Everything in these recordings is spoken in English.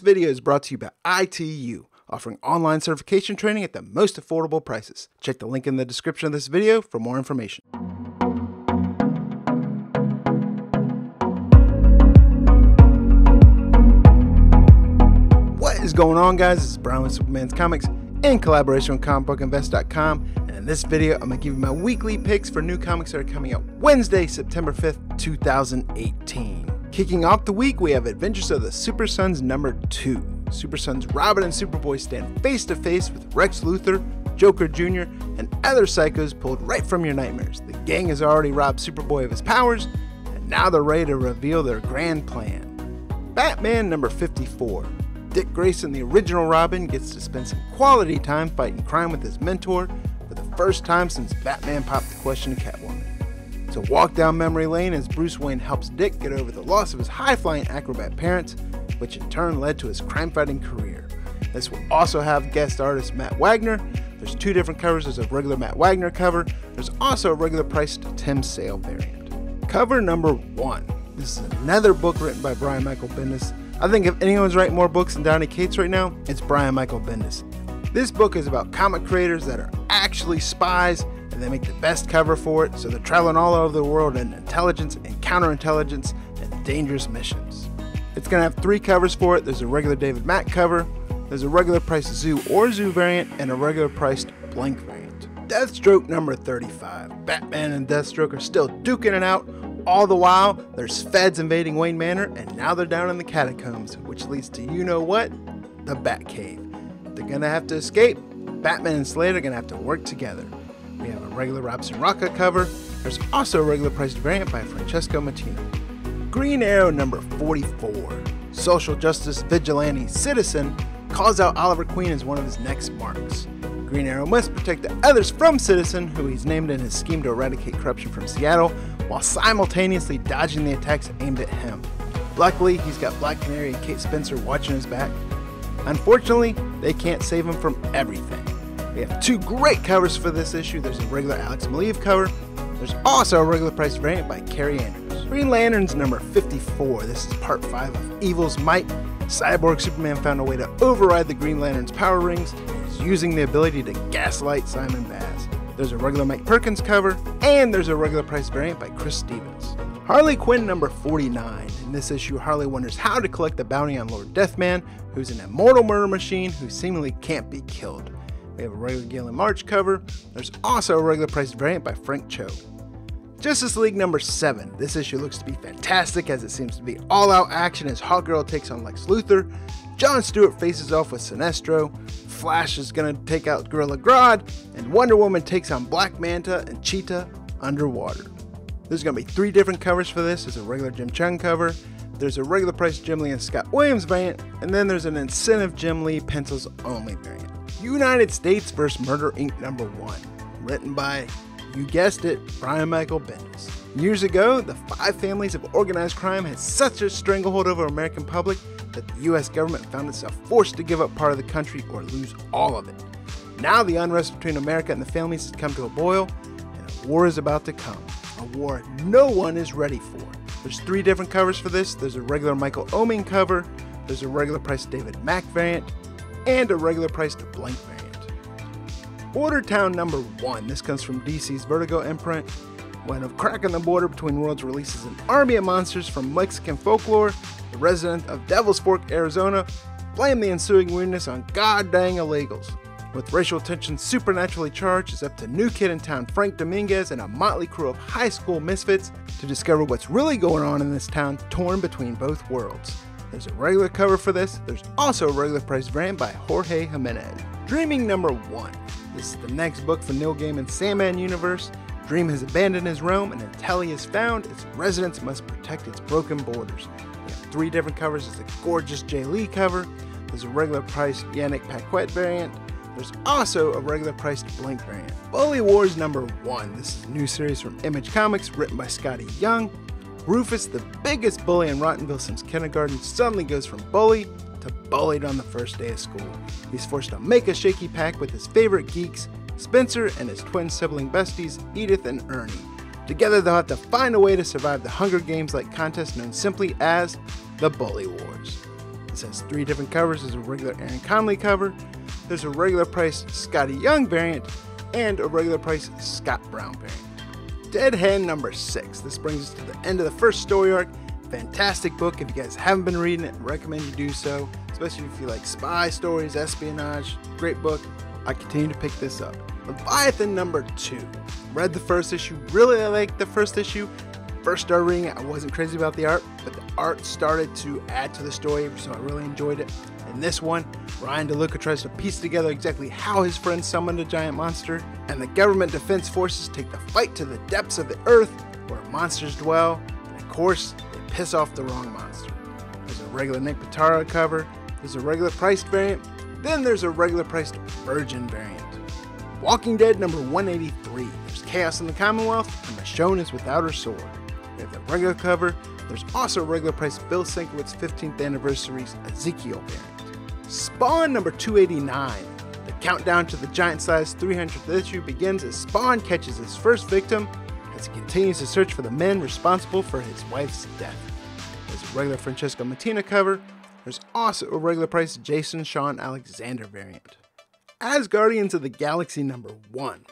video is brought to you by ITU, offering online certification training at the most affordable prices. Check the link in the description of this video for more information. What is going on, guys? This is Brian with Simpleman's Comics in collaboration with comicbookinvest.com, and in this video I'm going to give you my weekly picks for new comics that are coming out Wednesday, September 5th, 2018. Kicking off the week, we have Adventures of the Super Sons #2. Super Sons Robin and Superboy stand face to face with Rex Luthor, Joker Jr., and other psychos pulled right from your nightmares. The gang has already robbed Superboy of his powers, and now they're ready to reveal their grand plan. Batman #54. Dick Grayson, the original Robin, gets to spend some quality time fighting crime with his mentor for the first time since Batman popped the question to Catwoman. It's a walk down memory lane as Bruce Wayne helps Dick get over the loss of his high-flying acrobat parents, which in turn led to his crime-fighting career. This will also have guest artist Matt Wagner. There's two different covers. There's a regular Matt Wagner cover. There's also a regular priced Tim Sale variant. Cover #1. This is another book written by Brian Michael Bendis. I think if anyone's writing more books than Donny Cates right now, it's Brian Michael Bendis. This book is about comic creators that are actually spies, and they make the best cover for it, so they're traveling all over the world in intelligence and counterintelligence and dangerous missions. It's going to have 3 covers for it. There's a regular David Mack cover, there's a regular priced Zoo or Zoo variant, and a regular priced blank variant. Deathstroke #35. Batman and Deathstroke are still duking it out. All the while, there's feds invading Wayne Manor, and now they're down in the catacombs, which leads to you-know-what? The Batcave. They're going to have to escape. Batman and Slade are going to have to work together. We have a regular Robson Rocca cover. There's also a regular priced variant by Francesco Mattino. Green Arrow #44. Social justice vigilante Citizen calls out Oliver Queen as one of his next marks. Green Arrow must protect the others from Citizen, who he's named in his scheme to eradicate corruption from Seattle, while simultaneously dodging the attacks aimed at him. Luckily, he's got Black Canary and Kate Spencer watching his back. Unfortunately, they can't save him from everything. We have 2 great covers for this issue. There's a regular Alex Maleev cover. There's also a regular priced variant by Carrie Andrews. Green Lanterns #54. This is part 5 of Evil's Might. Cyborg Superman found a way to override the Green Lantern's power rings, and is using the ability to gaslight Simon Baz. There's a regular Mike Perkins cover, and there's a regular priced variant by Chris Stevens. Harley Quinn #49. In this issue, Harley wonders how to collect the bounty on Lord Deathman, who's an immortal murder machine who seemingly can't be killed. We have a regular Galen March cover. There's also a regular priced variant by Frank Cho. Justice League #7. This issue looks to be fantastic as it seems to be all-out action as Hawkgirl takes on Lex Luthor, Jon Stewart faces off with Sinestro, Flash is going to take out Gorilla Grodd, and Wonder Woman takes on Black Manta and Cheetah underwater. There's going to be 3 different covers for this. There's a regular Jim Chung cover, there's a regular priced Jim Lee and Scott Williams variant, and then there's an incentive Jim Lee pencils only variant. United States vs. Murder Inc. #1, written by, you guessed it, Brian Michael Bendis. Years ago, the 5 families of organized crime had such a stranglehold over the American public that the US government found itself forced to give up part of the country or lose all of it. Now the unrest between America and the families has come to a boil, and a war is about to come. A war no one is ready for. There's 3 different covers for this. There's a regular Michael Oeming cover, there's a regular priced David Mack variant, and a regular priced blank variant. Border Town #1. This comes from DC's Vertigo imprint. When a crack in the border between worlds releases an army of monsters from Mexican folklore, the resident of Devil's Fork, Arizona, blame the ensuing weirdness on god-dang illegals. With racial tension supernaturally charged, it's up to new kid in town Frank Dominguez and a motley crew of high school misfits to discover what's really going on in this town torn between both worlds. There's a regular cover for this. There's also a regular priced variant by Jorge Jimenez. Dreaming #1. This is the next book for Neil Gaiman's Sandman universe. Dream has abandoned his realm, and until he is found, its residents must protect its broken borders. We have 3 different covers. There's a gorgeous Jay Lee cover. There's a regular priced Yannick Paquette variant. There's also a regular priced blank variant. Bully Wars #1. This is a new series from Image Comics written by Scotty Young. Rufus, the biggest bully in Rottenville since kindergarten, suddenly goes from bully to bullied on the first day of school. He's forced to make a shaky pact with his favorite geeks, Spencer, and his twin sibling besties, Edith and Ernie. Together they'll have to find a way to survive the Hunger Games-like contest known simply as the Bully Wars. This has 3 different covers. There's a regular Aaron Conley cover, there's a regular price Scotty Young variant, and a regular price Scott Brown variant. Dead Hand number 6. This brings us to the end of the first story arc. Fantastic book. If you guys haven't been reading it, I recommend you do so, especially if you like spy stories, espionage. Great book. I continue to pick this up. Leviathan number 2. Read the first issue, really liked the first issue. First started reading it, I wasn't crazy about the art, but the art started to add to the story, so I really enjoyed it. In this one, Ryan DeLuca tries to piece together exactly how his friend summoned a giant monster, and the government defense forces take the fight to the depths of the earth where monsters dwell, and of course, they piss off the wrong monster. There's a regular Nick Pitara cover, there's a regular priced variant, then there's a regular priced Virgin variant. Walking Dead number 183. There's chaos in the Commonwealth, and Michonne is without her sword. We have the regular cover. There's also a regular price Bill Sienkiewicz's 15th anniversary's Ezekiel variant. Spawn number 289. The countdown to the giant-sized 300th issue begins as Spawn catches his first victim as he continues to search for the men responsible for his wife's death. There's a regular Francesco Mattina cover. There's also a regular price Jason Sean Alexander variant. Asgardians of the Galaxy number 1.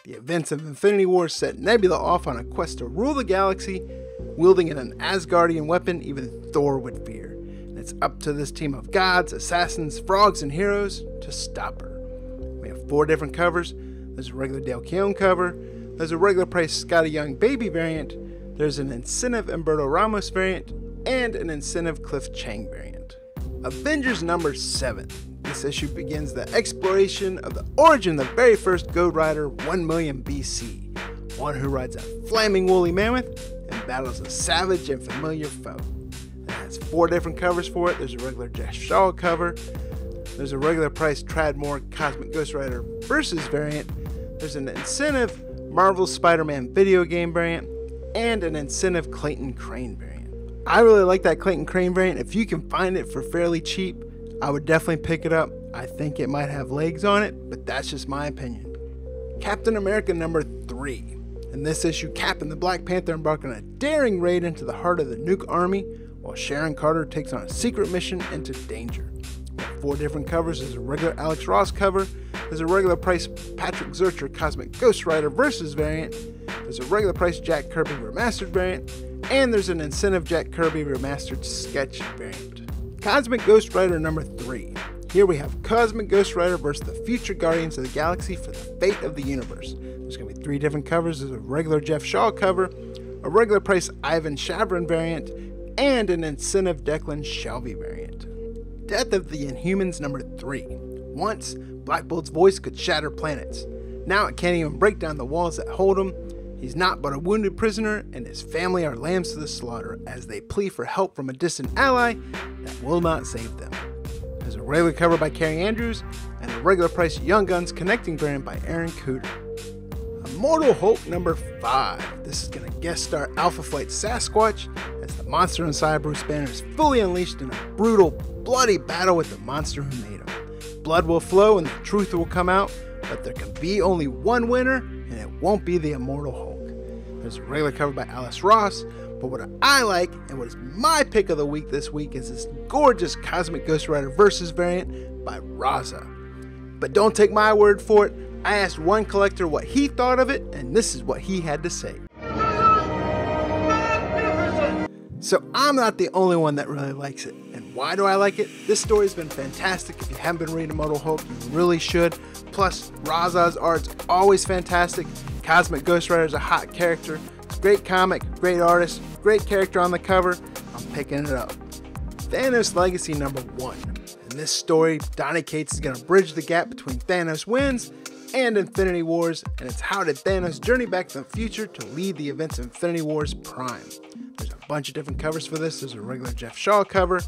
The events of Infinity War set Nebula off on a quest to rule the galaxy, wielding an Asgardian weapon even Thor would fear. And it's up to this team of gods, assassins, frogs, and heroes to stop her. We have 4 different covers. There's a regular Dale Keown cover, there's a regular price Scotty Young Baby variant, there's an incentive Humberto Ramos variant, and an incentive Cliff Chang variant. Avengers number 7. This issue begins the exploration of the origin of the very first Ghost Rider 1 million BC, one who rides a flaming woolly mammoth and battles a savage and familiar foe. It has 4 different covers for it. There's a regular Jeff Shaw cover, there's a regular price Tradmore Cosmic Ghost Rider Versus variant, there's an incentive Marvel Spider-Man video game variant, and an incentive Clayton Crane variant. I really like that Clayton Crane variant. If you can find it for fairly cheap, I would definitely pick it up. I think it might have legs on it, but that's just my opinion. Captain America number 3. In this issue, Cap and the Black Panther embark on a daring raid into the heart of the Nuke Army, while Sharon Carter takes on a secret mission into danger. We have 4 different covers. There's a regular Alex Ross cover, there's a regular price Patrick Zurcher Cosmic Ghost Rider Versus variant, there's a regular price Jack Kirby Remastered variant, and there's an incentive Jack Kirby Remastered Sketch variant. Cosmic Ghost Rider number 3. Here we have Cosmic Ghost Rider versus the future Guardians of the Galaxy for the fate of the universe. There's going to be 3 different covers. There's a regular Jeff Shaw cover, a regular price Ivan Shavrin variant, and an incentive Declan Shelby variant. Death of the Inhumans number 3. Once, Black Bolt's voice could shatter planets. Now it can't even break down the walls that hold him. He's not but a wounded prisoner, and his family are lambs to the slaughter as they plead for help from a distant ally that will not save them. There's a regular cover by Carrie Andrews, and a regular price Young Guns Connecting variant by Aaron Cooter. Immortal Hulk number 5. This is going to guest star Alpha Flight Sasquatch as the monster inside Bruce Banner is fully unleashed in a brutal, bloody battle with the monster who made him. Blood will flow and the truth will come out, but there can be only one winner, and it won't be the Immortal Hulk. There's a regular cover by Alice Ross, but what I like, and what is my pick of the week this week, is this gorgeous Cosmic Ghost Rider Versus variant by Raza. But don't take my word for it. I asked one collector what he thought of it, and this is what he had to say. So I'm not the only one that really likes it. And why do I like it? This story's been fantastic. If you haven't been reading Immortal Hulk, you really should. Plus, Raza's art's always fantastic. Cosmic Ghost Rider is a hot character. It's a great comic, great artist, great character on the cover. I'm picking it up. Thanos Legacy number 1. In this story, Donny Cates is going to bridge the gap between Thanos Wins and Infinity Wars, and it's how did Thanos journey back to the future to lead the events of Infinity Wars Prime. There's a bunch of different covers for this. There's a regular Jeff Shaw cover,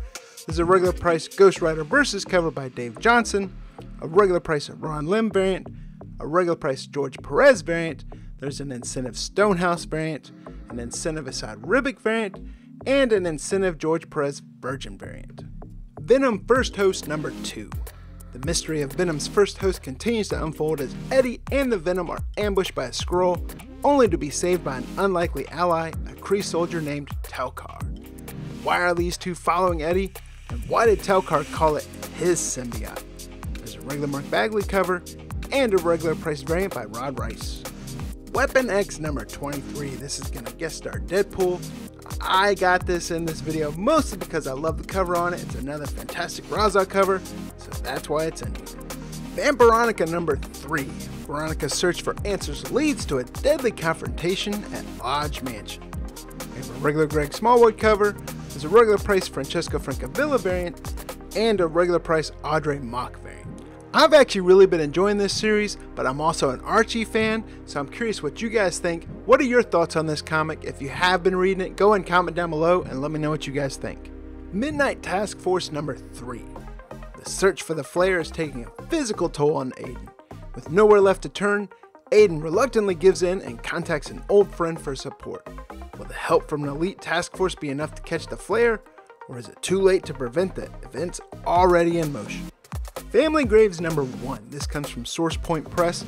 there's a regular price Ghost Rider Versus cover by Dave Johnson, a regular price Ron Lim variant, a regular price George Perez variant, there's an incentive Stonehouse variant, an incentive Asad Ribic variant, and an incentive George Perez Virgin variant. Venom First Host number 2. The mystery of Venom's first host continues to unfold as Eddie and the Venom are ambushed by a Skrull, only to be saved by an unlikely ally, a Kree soldier named Telkar. Why are these two following Eddie? And why did Telcar call it his symbiote? There's a regular Mark Bagley cover and a regular priced variant by Rod Rice. Weapon X number 23. This is going to guest star Deadpool. I got this in this video mostly because I love the cover on it. It's another fantastic Raza cover, so that's why it's in here. Vampironica number 3. Veronica's search for answers leads to a deadly confrontation at Lodge Mansion. We have a regular Greg Smallwood cover, there's a regular price Francesco Francavilla variant, and a regular price Audrey Mock variant. I've actually really been enjoying this series, but I'm also an Archie fan, so I'm curious what you guys think. What are your thoughts on this comic? If you have been reading it, go and comment down below and let me know what you guys think. Midnight Task Force number 3. The search for the Flare is taking a physical toll on Aiden. With nowhere left to turn, Aiden reluctantly gives in and contacts an old friend for support. Will the help from an elite task force be enough to catch the Flare, or is it too late to prevent the events already in motion? Family Graves number 1. This comes from Source Point Press.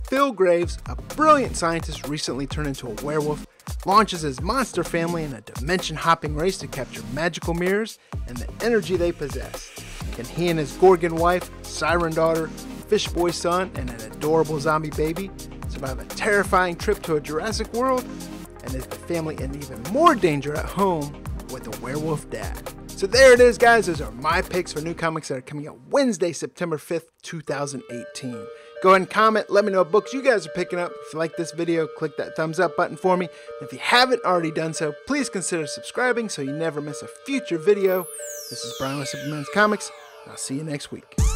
Phil Graves, a brilliant scientist recently turned into a werewolf, launches his monster family in a dimension-hopping race to capture magical mirrors and the energy they possess. Can he and his Gorgon wife, Siren daughter, Fish Boy son, and an adorable zombie baby survive a terrifying trip to a Jurassic World? And is the family in even more danger at home with a werewolf dad? So there it is, guys. Those are my picks for new comics that are coming out Wednesday, September 5th, 2018. Go ahead and comment. Let me know what books you guys are picking up. If you like this video, click that thumbs up button for me. And if you haven't already done so, please consider subscribing so you never miss a future video. This is Brian with Simpleman's Comics, and I'll see you next week.